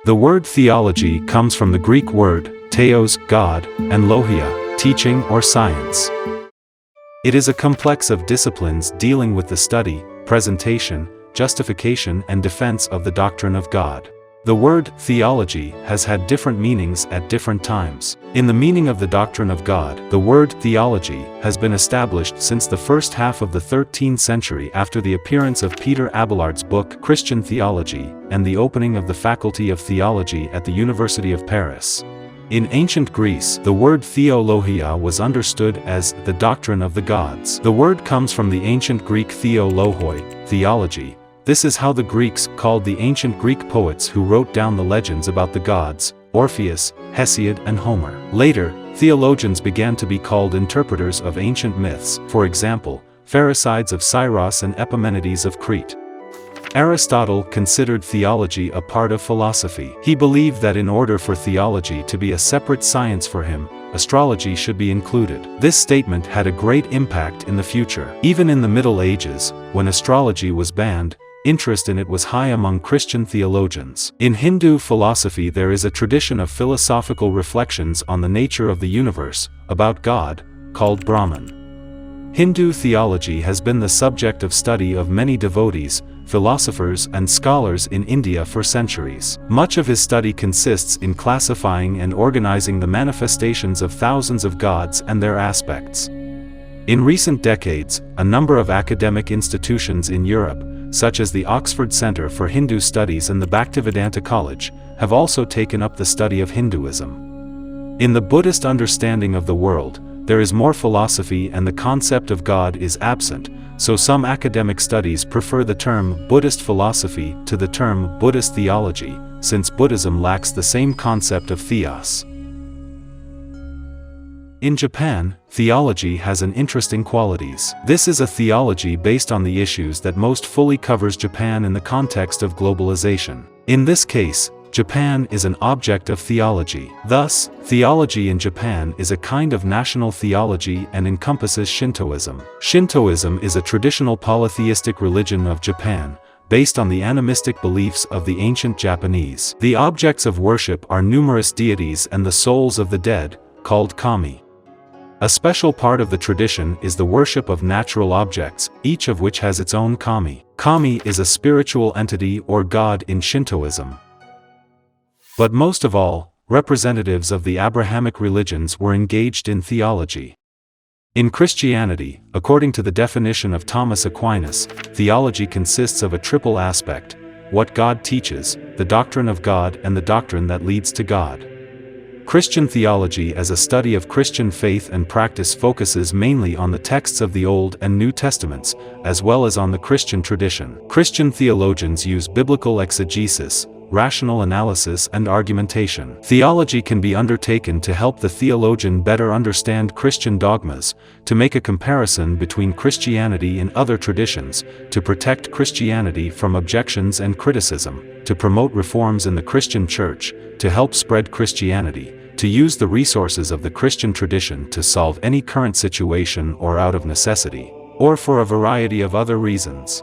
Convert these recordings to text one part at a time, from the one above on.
The word theology comes from the Greek word, theos, God, and logia, teaching or science. It is a complex of disciplines dealing with the study, presentation, justification and defense of the doctrine of God. The word theology has had different meanings at different times. In the meaning of the doctrine of God, the word theology has been established since the first half of the 13th century after the appearance of Peter Abelard's book Christian Theology and the opening of the Faculty of Theology at the University of Paris. In ancient Greece, the word theologia was understood as the doctrine of the gods. The word comes from the ancient Greek theologoi, theology. This is how the Greeks called the ancient Greek poets who wrote down the legends about the gods, Orpheus, Hesiod and Homer. Later, theologians began to be called interpreters of ancient myths, for example, Pherecydes of Syros and Epimenides of Crete. Aristotle considered theology a part of philosophy. He believed that in order for theology to be a separate science for him, astrology should be included. This statement had a great impact in the future. Even in the Middle Ages, when astrology was banned, interest in it was high among Christian theologians. In Hindu philosophy there is a tradition of philosophical reflections on the nature of the universe, about God, called Brahman. Hindu theology has been the subject of study of many devotees, philosophers and scholars in India for centuries. Much of his study consists in classifying and organizing the manifestations of thousands of gods and their aspects. In recent decades, a number of academic institutions in Europe, such as the Oxford Centre for Hindu Studies and the Bhaktivedanta College, have also taken up the study of Hinduism. In the Buddhist understanding of the world, there is more philosophy and the concept of God is absent, so some academic studies prefer the term Buddhist philosophy to the term Buddhist theology, since Buddhism lacks the same concept of theos. In Japan, theology has an interesting qualities. This is a theology based on the issues that most fully covers Japan in the context of globalization. In this case, Japan is an object of theology. Thus, theology in Japan is a kind of national theology and encompasses Shintoism. Shintoism is a traditional polytheistic religion of Japan, based on the animistic beliefs of the ancient Japanese. The objects of worship are numerous deities and the souls of the dead, called kami. A special part of the tradition is the worship of natural objects, each of which has its own kami. Kami is a spiritual entity or god in Shintoism. But most of all, representatives of the Abrahamic religions were engaged in theology. In Christianity, according to the definition of Thomas Aquinas, theology consists of a triple aspect: what God teaches, the doctrine of God and the doctrine that leads to God. Christian theology as a study of Christian faith and practice focuses mainly on the texts of the Old and New Testaments, as well as on the Christian tradition. Christian theologians use biblical exegesis, rational analysis and argumentation. Theology can be undertaken to help the theologian better understand Christian dogmas, to make a comparison between Christianity and other traditions, to protect Christianity from objections and criticism, to promote reforms in the Christian Church, to help spread Christianity, to use the resources of the Christian tradition to solve any current situation or out of necessity, or for a variety of other reasons.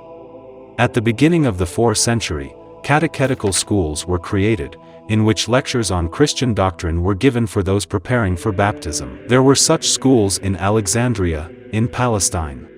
At the beginning of the 4th century, catechetical schools were created, in which lectures on Christian doctrine were given for those preparing for baptism. There were such schools in Alexandria, in Palestine.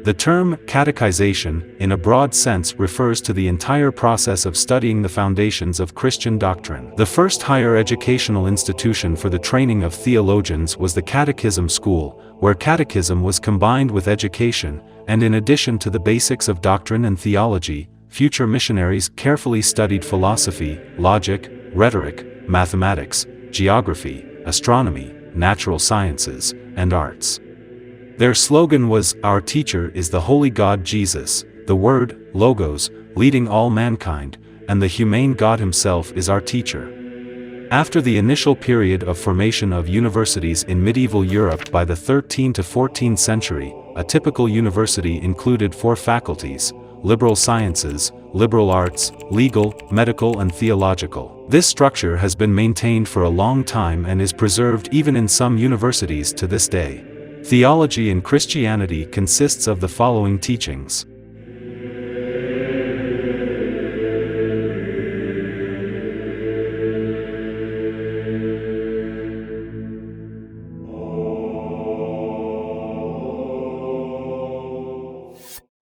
The term catechization, in a broad sense, refers to the entire process of studying the foundations of Christian doctrine. The first higher educational institution for the training of theologians was the Catechism School, where catechism was combined with education, and in addition to the basics of doctrine and theology, future missionaries carefully studied philosophy, logic, rhetoric, mathematics, geography, astronomy, natural sciences, and arts. Their slogan was, "Our teacher is the Holy God Jesus, the Word, Logos, leading all mankind, and the humane God Himself is our teacher." After the initial period of formation of universities in medieval Europe by the 13th to 14th century, a typical university included 4 faculties: liberal sciences, liberal arts, legal, medical and theological. This structure has been maintained for a long time and is preserved even in some universities to this day. Theology in Christianity consists of the following teachings.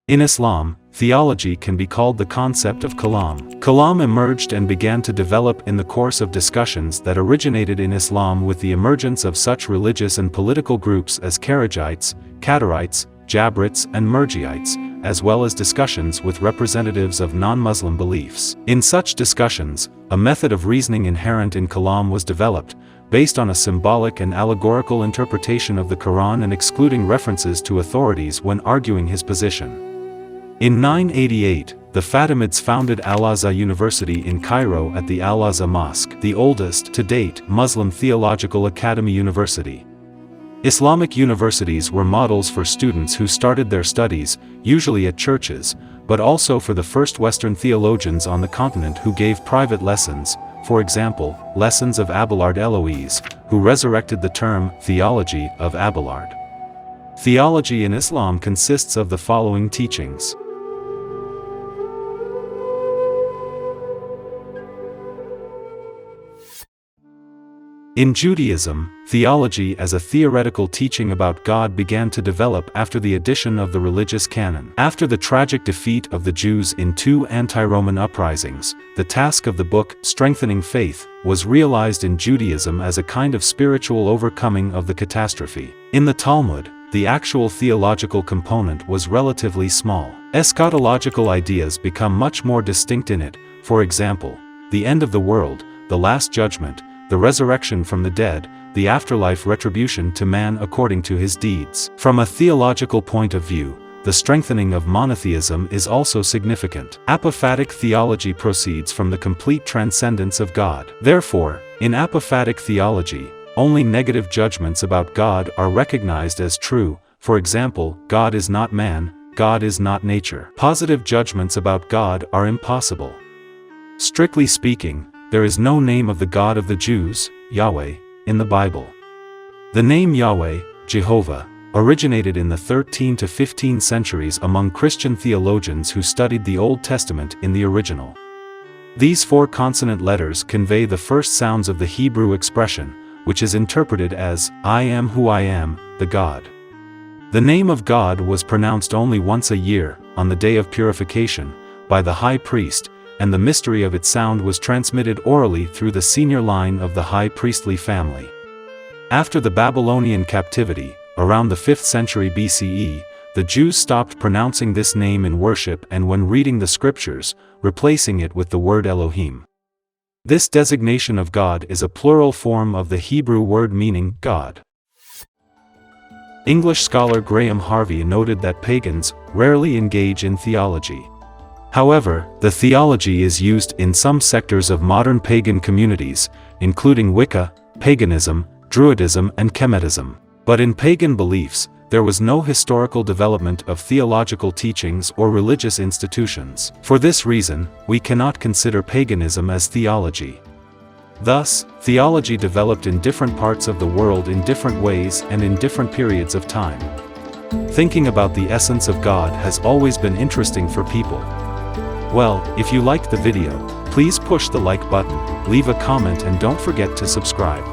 In Islam, theology can be called the concept of kalam. Kalam emerged and began to develop in the course of discussions that originated in Islam with the emergence of such religious and political groups as Kharijites, Qadarites, Jabrites and Murjiites, as well as discussions with representatives of non-Muslim beliefs. In such discussions, a method of reasoning inherent in kalam was developed, based on a symbolic and allegorical interpretation of the Quran and excluding references to authorities when arguing his position. In 988, the Fatimids founded Al-Azhar University in Cairo at the Al-Azhar Mosque, the oldest, to date, Muslim theological academy university. Islamic universities were models for students who started their studies, usually at churches, but also for the first Western theologians on the continent who gave private lessons, for example, lessons of Abelard Eloise, who resurrected the term theology of Abelard. Theology in Islam consists of the following teachings. In Judaism, theology as a theoretical teaching about God began to develop after the addition of the religious canon. After the tragic defeat of the Jews in two anti-Roman uprisings, the task of the book, Strengthening Faith, was realized in Judaism as a kind of spiritual overcoming of the catastrophe. In the Talmud, the actual theological component was relatively small. Eschatological ideas become much more distinct in it, for example, the end of the world, the last judgment, the resurrection from the dead, the afterlife retribution to man according to his deeds. From a theological point of view, the strengthening of monotheism is also significant. Apophatic theology proceeds from the complete transcendence of God. Therefore, in apophatic theology, only negative judgments about God are recognized as true, for example, God is not man, God is not nature. Positive judgments about God are impossible. Strictly speaking, there is no name of the God of the Jews, Yahweh, in the Bible. The name Yahweh, Jehovah, originated in the 13th to 15th centuries among Christian theologians who studied the Old Testament in the original. These four consonant letters convey the first sounds of the Hebrew expression, which is interpreted as, I am who I am, the God. The name of God was pronounced only once a year, on the day of purification, by the high priest, and the mystery of its sound was transmitted orally through the senior line of the high priestly family. After the Babylonian captivity, around the 5th century BCE, the Jews stopped pronouncing this name in worship and when reading the scriptures, replacing it with the word Elohim. This designation of God is a plural form of the Hebrew word meaning God. English scholar Graham Harvey noted that pagans rarely engage in theology. However, the theology is used in some sectors of modern pagan communities, including Wicca, paganism, Druidism and Kemetism. But in pagan beliefs, there was no historical development of theological teachings or religious institutions. For this reason, we cannot consider paganism as theology. Thus, theology developed in different parts of the world in different ways and in different periods of time. Thinking about the essence of God has always been interesting for people. Well, if you liked the video, please push the like button, leave a comment and don't forget to subscribe.